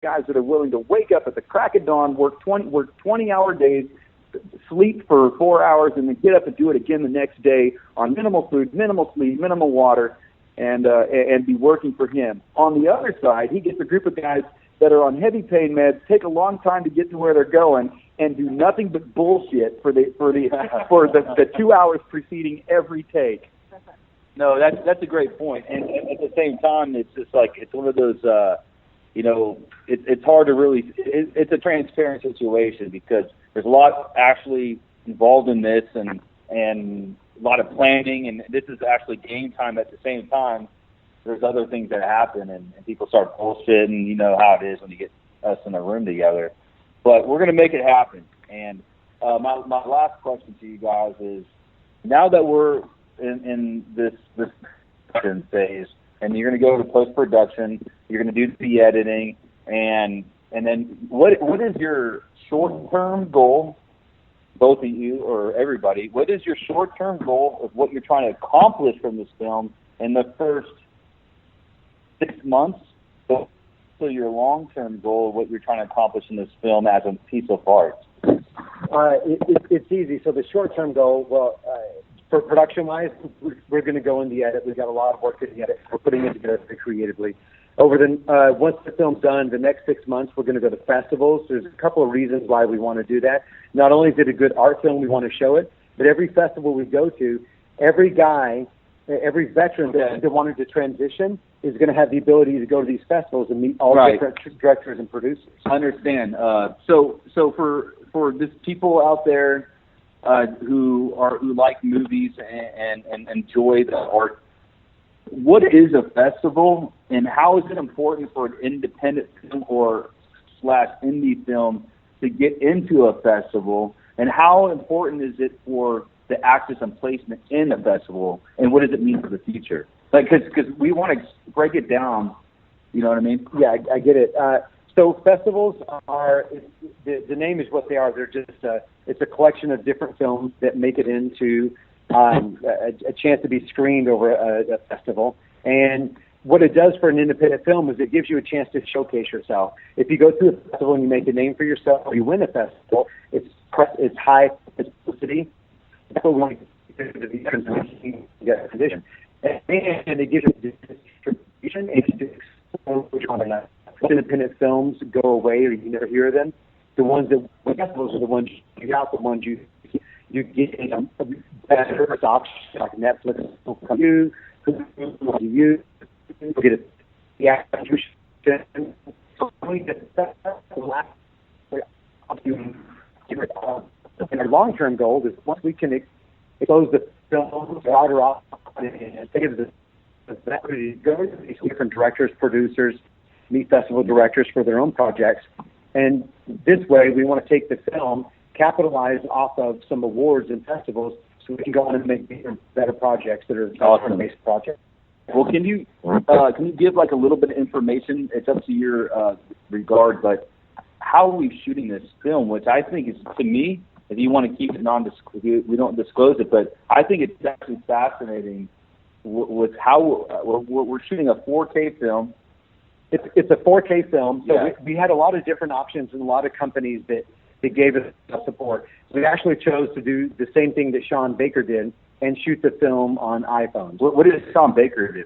guys that are willing to wake up at the crack of dawn, work 20-hour days, sleep for 4 hours, and then get up and do it again the next day on minimal food, minimal sleep, minimal water, and be working for him. On the other side, he gets a group of guys that are on heavy pain meds, take a long time to get to where they're going, and do nothing but bullshit for the 2 hours preceding every take. No, that's a great point. And at the same time, it's just like it's one of those, it's hard to really. It's a transparent situation because there's a lot actually involved in this, and a lot of planning, and this is actually game time at the same time. There's other things that happen, and people start bullshitting. You know how it is when you get us in a room together. But we're going to make it happen. And my last question to you guys is, now that we're in this production phase, and you're going to go to post-production, you're going to do the editing, and then what is your short-term goal, both of you or everybody, what is your short-term goal of what you're trying to accomplish from this film in the first 6 months? So your long-term goal of what you're trying to accomplish in this film as a piece of art? It's easy. So the short-term goal, for production-wise, we're going to go in the edit. We've got a lot of work in the edit. We're putting it together very creatively. Once the film's done, the next 6 months, we're going to go to festivals. There's a couple of reasons why we want to do that. Not only is it a good art film, we want to show it, but every festival we go to, every veteran that wanted to transition is going to have the ability to go to these festivals and meet all different directors and producers. I understand. So for this people out there who like movies and enjoy the art, what is a festival, and how is it important for an independent film or / indie film to get into a festival, and how important is it for the access and placement in a festival, and what does it mean for the future? Like, because we want to break it down, you know what I mean? Yeah, I get it. So festivals are, the name is what they are. They're just, it's a collection of different films that make it into a chance to be screened over a festival. And what it does for an independent film is it gives you a chance to showcase yourself. If you go to a festival and you make a name for yourself, or you win a festival, it's high publicity. That's what we want to do to get a position. And it gives you distribution. Independent films go away or you never hear them. The ones that festivals are the ones you got, the ones you get better options like Netflix will come to you get it. Yeah, and our long-term goal is once we can expose the film broader off and take it to go to these different directors, producers, meet festival directors for their own projects. And this way, we want to take the film, capitalize off of some awards and festivals, so we can go on and make better projects that are awesome-based projects. Well, can you give like a little bit of information? It's up to your regard, but how are we shooting this film? Which I think is, to me, if you want to keep it we don't disclose it, but I think it's actually fascinating with how we're shooting a 4K film. It's a 4K film, so we had a lot of different options and a lot of companies that gave us support. We actually chose to do the same thing that Sean Baker did and shoot the film on iPhones. What did Sean Baker do?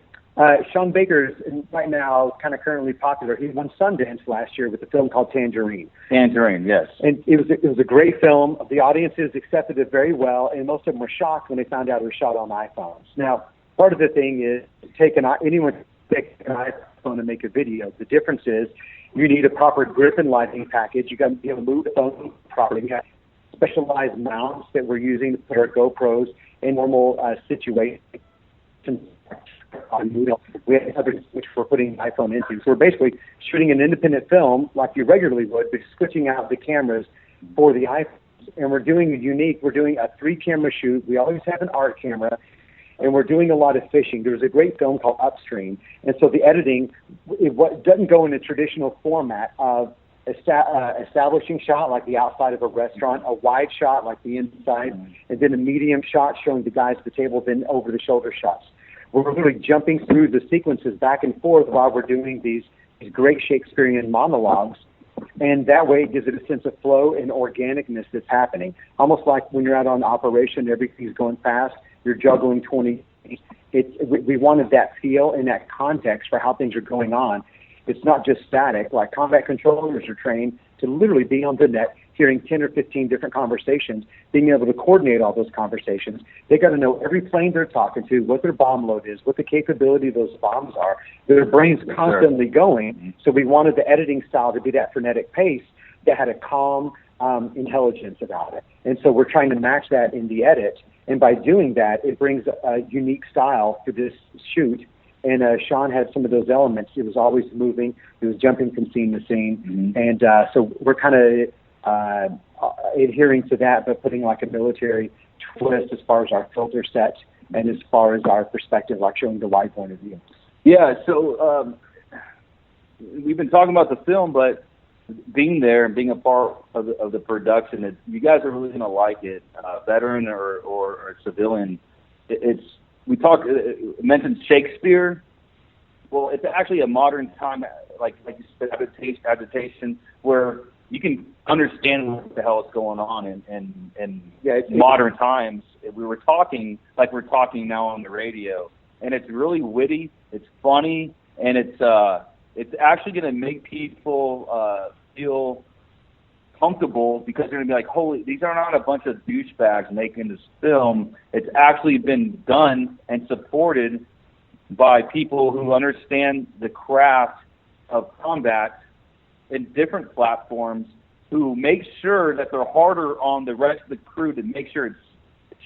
Sean Baker is right now kind of currently popular. He won Sundance last year with a film called Tangerine. Tangerine, yes. And it was a great film. The audiences accepted it very well, and most of them were shocked when they found out it was shot on iPhones. Now, part of the thing is anyone can take an iPhone and make a video. The difference is you need a proper grip and lighting package. You got to be able to move the phone properly. We got specialized mounts that we're using to put our GoPros in normal situations. We have others which we're putting the iPhone into. So we're basically shooting an independent film like you regularly would, but switching out the cameras for the iPhones. And we're doing a 3-camera shoot. We always have an art camera. And we're doing a lot of fishing. There's a great film called Upstream. And so the editing, it doesn't go in a traditional format of establishing shot like the outside of a restaurant, a wide shot like the inside, and then a medium shot showing the guys at the table, then over-the-shoulder shots. We're really jumping through the sequences back and forth while we're doing these these great Shakespearean monologues, and that way it gives it a sense of flow and organicness that's happening. Almost like when you're out on operation, everything's going fast, you're juggling 20. We wanted that feel and that context for how things are going on. It's not just static. Like combat controllers are trained to literally be on the net, hearing 10 or 15 different conversations, being able to coordinate all those conversations. They got to know every plane they're talking to, what their bomb load is, what the capability of those bombs are. Their brain's constantly going. So we wanted the editing style to be that frenetic pace that had a calm intelligence about it. And so we're trying to match that in the edit. And by doing that, it brings a unique style to this shoot. And Sean had some of those elements. It was always moving. It was jumping from scene to scene. And so we're kind of adhering to that, but putting like a military twist as far as our filter set and as far as our perspective, like showing the wide point of view. Yeah, so we've been talking about the film, but being there and being a part of the production, you guys are really going to like it, veteran or civilian. We mentioned Shakespeare. Well, it's actually a modern time, like you said, adaptation where you can understand what the hell is going on in modern times. We're talking now on the radio, and it's really witty, it's funny, and it's actually going to make people feel comfortable because they're going to be like, holy, these are not a bunch of douchebags making this film. It's actually been done and supported by people who understand the craft of combat in different platforms, who make sure that they're harder on the rest of the crew to make sure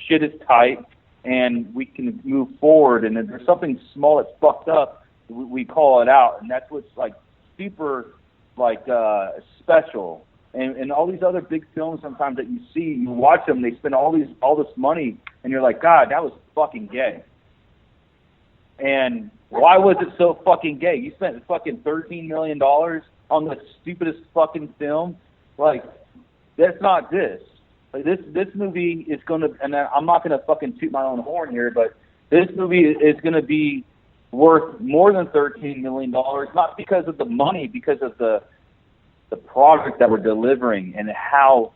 shit is tight and we can move forward. And if there's something small that's fucked up, we call it out. And that's what's like super special. And all these other big films sometimes that you see, you watch them, they spend all this money, and you're like, God, that was fucking gay. And why was it so fucking gay? You spent fucking $13 million on the stupidest fucking film. Like, that's not this. Like, this movie is going to, and I'm not going to fucking toot my own horn here, but this movie is going to be worth more than $13 million, not because of the money, because of the product that we're delivering and how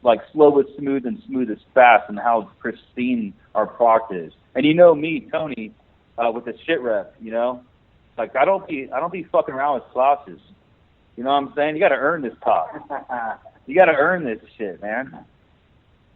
like slow is smooth and smooth is fast and how pristine our product is. And you know me, Tony, with the Shitrep, you know, like I don't be fucking around with slouches. You know what I'm saying? You got to earn this top. You got to earn this shit, man.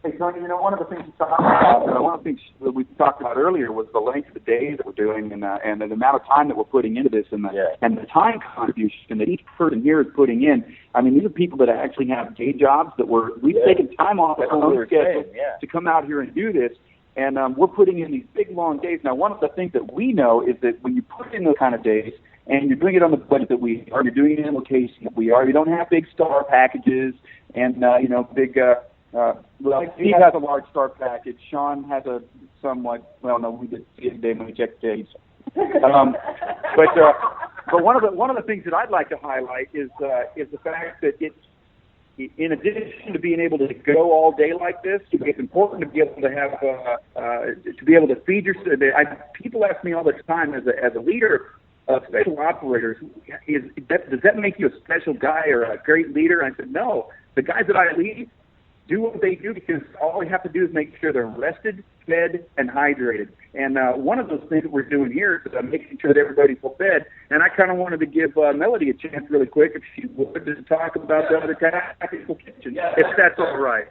Hey, Tony, you know, one of the things you talked about, one of the things that we talked about earlier was the length of the days that we're doing and the amount of time that we're putting into this and the time contribution that each person here is putting in. I mean, these are people that actually have day jobs that we've taken time off at our own schedule to come out here and do this. And we're putting in these big, long days. Now, one of the things that we know is that when you put in those kind of days and you're doing it on the budget that we are, you're doing it in location that we are, you don't have big star packages and, big... Steve has a large star package. Sean has a somewhat, we did see it today when we checked days. But one of the things that I'd like to highlight is the fact that it's, in addition to being able to go all day like this, it's important to be able to have to be able to feed your. People ask me all the time as a leader of special operators, does that make you a special guy or a great leader? And I said, no. The guys that I lead do what they do because all we have to do is make sure they're rested, fed, and hydrated. And one of those things that we're doing here is making sure that everybody's fed. And I kind of wanted to give Melody a chance really quick, if she would, to talk about the tactical kitchen, if that's all right.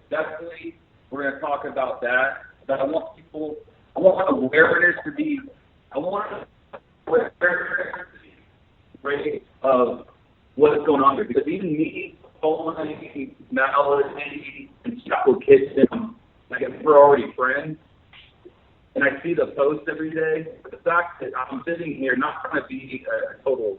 Definitely, we're going to talk about that. But I want awareness to be, of what's going on here. Because even me, Melody, and Chocolate Kitchen, like we're already friends, and I see the post every day. But the fact that I'm sitting here, not trying to be a total,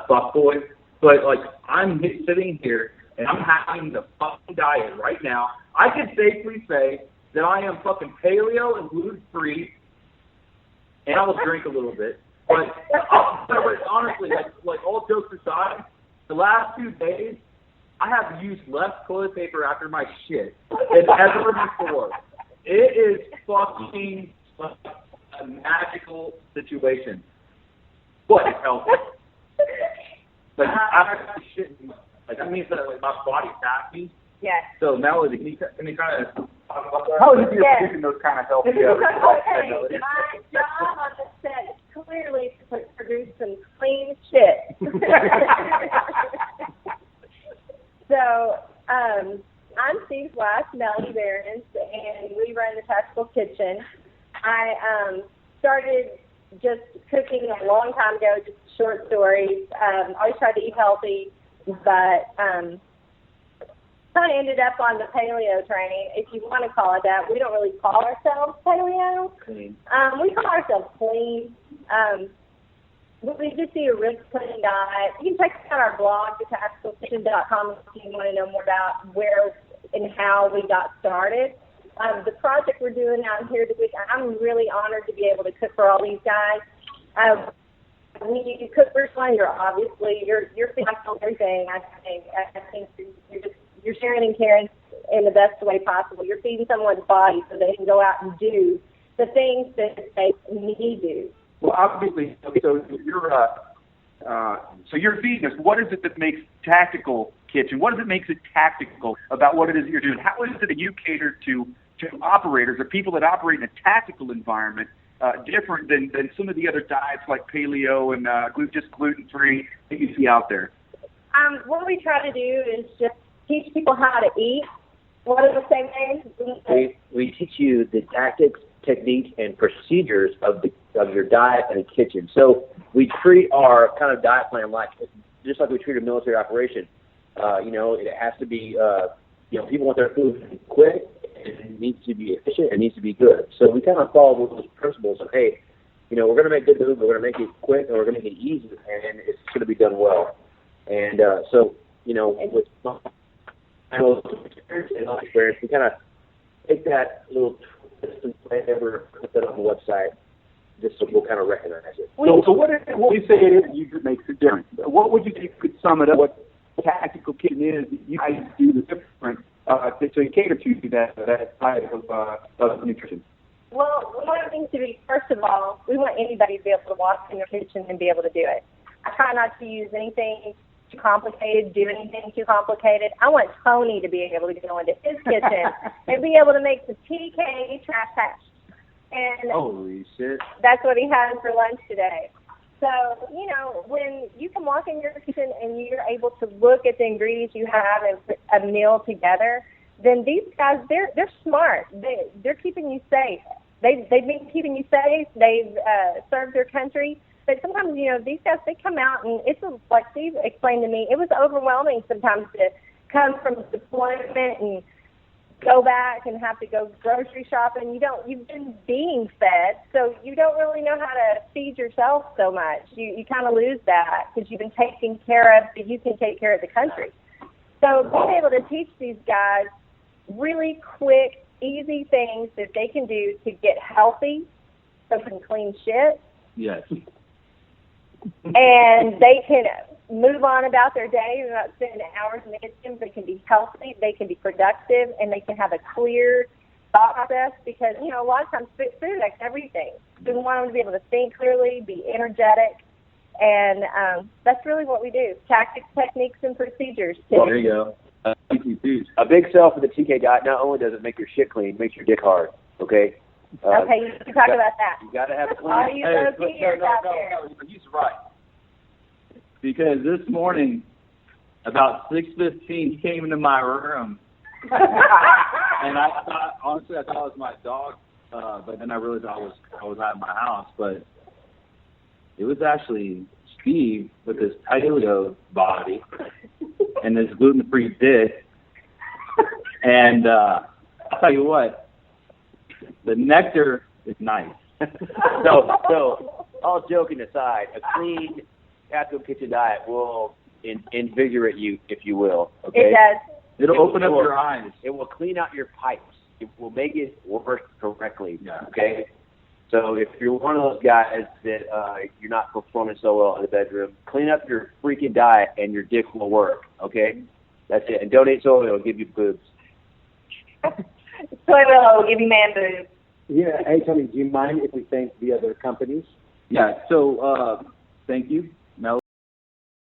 fuckboy, but like I'm sitting here and I'm having the fucking diet right now. I can safely say that I am fucking paleo and gluten free, and I will drink a little bit. But honestly, like all jokes aside, the last 2 days, I have used less toilet paper after my shit than ever before. It is fucking a magical situation. What is healthy? Like, I'm actually shitting. Like, that means that like, my body's happy. Yes. So, Melody, can you kind of talk about that? How is it you're producing those kind of healthy Okay, my job on the set is clearly to produce some clean shit. So, I'm Steve's wife, Melody Barons, and we run the Tactical Kitchen. I started just cooking a long time ago, just short stories. Always tried to eat healthy, but kind of ended up on the paleo train, if you want to call it that. We don't really call ourselves paleo. Clean. We call ourselves clean. We just eat a really clean diet. You can check out our blog, thetacticalkitchen.com, if you want to know more about where and how we got started. The project we're doing out here this week, I'm really honored to be able to cook for all these guys. When you cook for someone, you're feeding everything. I think you're sharing and caring in the best way possible. You're feeding someone's body so they can go out and do the things that they need to do. Well, obviously, so you're feeding us. What is it that makes Tactical Kitchen? What does it make it tactical about what it is that you're doing? How is it that you cater to operators or people that operate in a tactical environment different than some of the other diets like paleo and just gluten-free that you see out there? What we try to do is just teach people how to eat. What are the same things? We teach you the tactics, techniques, and procedures of your diet and kitchen. So we treat our kind of diet plan just like we treat a military operation. It has to be, people want their food quick, and it needs to be efficient, it needs to be good. So we kind of follow those principles of, hey, we're going to make good food, we're going to make it quick, and we're going to make it easy, and it's going to be done well. And with experience, we kind of take that little twist and flavor, put that on the website, just so we'll kind of recognize it. So what would you say it is that you makes it different? What would you say could sum it up? What Tactical Kitchen is that you guys do the different so you cater to that side of nutrition? Well, we want things to be, first of all, we want anybody to be able to walk in your kitchen and be able to do it. I try not to use anything too complicated, do anything too complicated. I want Tony to be able to go into his kitchen and be able to make the TK trash patch. And holy shit. That's what he had for lunch today. So, when you can walk in your kitchen and you're able to look at the ingredients you have and put a meal together, then these guys, they're smart. They're keeping you safe. They've been keeping you safe. They've served their country. But sometimes, these guys, they come out and it's like Steve explained to me, it was overwhelming sometimes to come from deployment and go back and have to go grocery shopping. You've been being fed, so you don't really know how to feed yourself so much. You kind of lose that because you've been taken care of, so you can take care of the country. So being able to teach these guys really quick, easy things that they can do to get healthy, so some clean shit. Yes. And they can move on about their day without spending hours in the kitchen. They can be healthy, they can be productive, and they can have a clear thought process because, a lot of times food affects everything. We want them to be able to think clearly, be energetic, and that's really what we do. Tactics, techniques, and procedures. Well, there you go. A big sell for the TK diet. Not only does it make your shit clean, it makes your dick hard. Okay. Okay, you can talk about that. You got to have clean. All you Europeans out there. He's right. Because this morning, about 6:15, he came into my room, and I thought it was my dog, but then I realized I was at my house, but it was actually Steve with his paleo body and his gluten-free dick, and I'll tell you what, the nectar is nice. So all joking aside, a clean Tactical Kitchen diet will invigorate you, if you will. Okay? It does. It'll open up your eyes. It will clean out your pipes. It will make it work correctly. Yeah. Okay? So if you're one of those guys that you're not performing so well in the bedroom, clean up your freaking diet and your dick will work. Okay? That's it. And donate soy oil, it'll give you boobs. Soy oil will give you man boobs. Yeah. Hey, Tony, do you mind if we thank the other companies? Yeah. So thank you